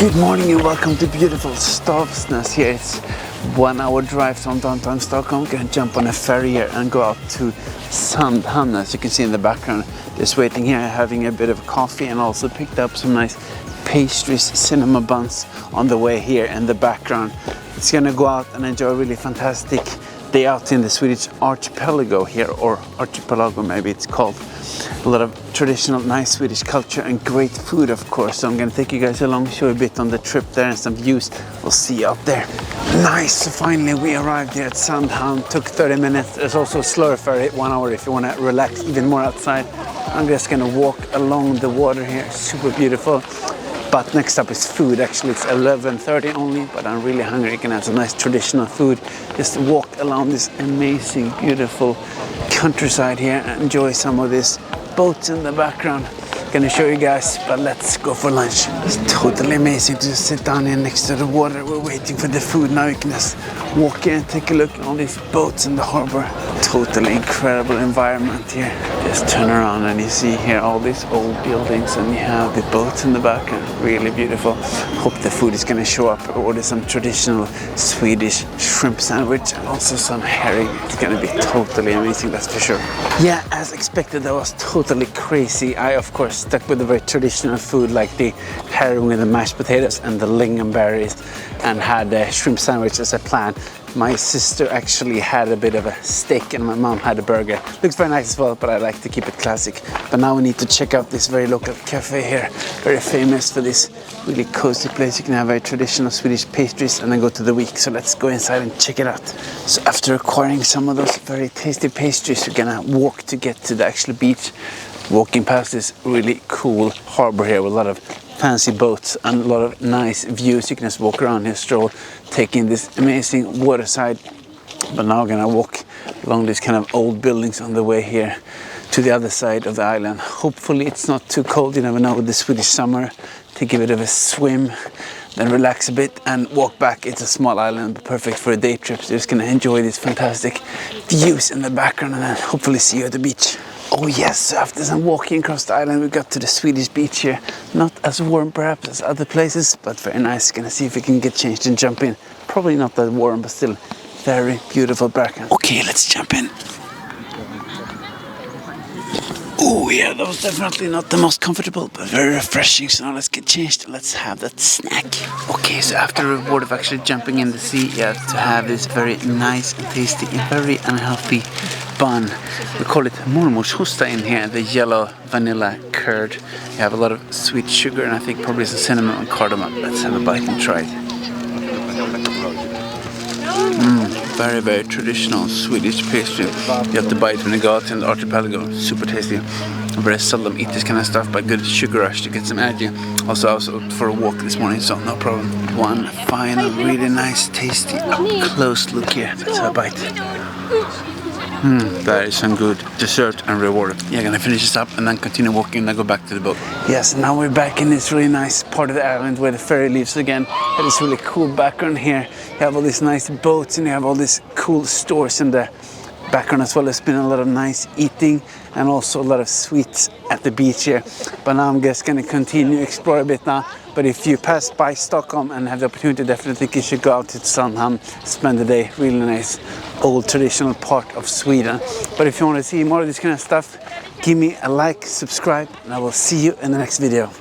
Good morning and welcome to beautiful Stavsnäs here. It's 1 hour drive from downtown Stockholm. Gonna jump on a ferry here and go out to Sandhamn, as you can see in the background. Just waiting here, having a bit of coffee, and also picked up some nice pastries, cinnamon buns on the way here in the background. It's gonna go out and enjoy a really fantastic day out in the Swedish archipelago here, or archipelago maybe it's called. A lot of traditional nice Swedish culture and great food, of course. So I'm gonna take you guys along, show a bit on the trip there and some views. We'll see you out there. Nice, so finally we arrived here at Sandhamn. Took 30 minutes. There's also a slower ferry, 1 hour if you want to relax even more outside. I'm just gonna walk along the water here, super beautiful. But next up is food. Actually it's 11:30 only, but I'm really hungry. You can have some nice traditional food. Just walk along this amazing, beautiful countryside here and enjoy some of these boats in the background. Gonna show you guys, but let's go for lunch. It's totally amazing to just sit down here next to the water. We're waiting for the food now. You can just walk here and take a look at all these boats in the harbor. Totally incredible environment here. Just turn around and you see here all these old buildings, and you have the boats in the background. Really beautiful. Hope the food is gonna show up. I ordered some traditional Swedish shrimp sandwich and also some herring. It's gonna be totally amazing, that's for sure. Yeah, as expected, that was totally crazy. I of course stuck with the very traditional food like the herring with the mashed potatoes and the lingonberries, and had a shrimp sandwich as I planned. My sister actually had a bit of a steak and my mom had a burger. Looks very nice as well, but I like to keep it classic. But now we need to check out this very local cafe here. Very famous for this really cozy place. You can have very traditional Swedish pastries and then go to the week. So let's go inside and check it out. So after acquiring some of those very tasty pastries, we're gonna walk to get to the actual beach. Walking past this really cool harbor here with a lot of fancy boats and a lot of nice views. You can just walk around here, stroll, taking this amazing waterside. But now we're gonna walk along these kind of old buildings on the way here to the other side of the island. Hopefully it's not too cold, you never know with the Swedish summer. Take a bit of a swim, then relax a bit and walk back. It's a small island, but perfect for a day trip. So just gonna enjoy these fantastic views in the background and then hopefully see you at the beach. Oh yes, after some walking across the island we got to the Swedish beach here. Not as warm perhaps as other places, but very nice. Gonna see if we can get changed and jump in. Probably not that warm, but still very beautiful background. Okay, let's jump in. Oh yeah, that was definitely not the most comfortable, but very refreshing. So now let's get changed and let's have that snack. Okay, so after the reward of actually jumping in the sea, you have to have this very nice and tasty and very unhealthy bun. We call it mormorshosta in here, the yellow vanilla curd. You have a lot of sweet sugar and I think probably some cinnamon and cardamom. Let's have a bite and try it. Very, very traditional Swedish pastry. You have to buy it when you go out in the archipelago. Super tasty. I very seldom eat this kind of stuff, but good sugar rush to get some energy. Also, I was out for a walk this morning, so no problem. One final, really nice, tasty, up-close look here. Let's have a bite. That is some good dessert and reward. Yeah, gonna finish this up and then continue walking and then go back to the boat. Yes, now we're back in this really nice part of the island where the ferry leaves again. It is really cool background here. You have all these nice boats and you have all these cool stores in the background as well. There's been a lot of nice eating and also a lot of sweets at the beach here. But now I'm just gonna continue explore a bit now. But if you pass by Stockholm and have the opportunity, definitely think you should go out to Sandhamn, spend the day. Really nice, old traditional part of Sweden. But if you want to see more of this kind of stuff, give me a like, subscribe, and I will see you in the next video.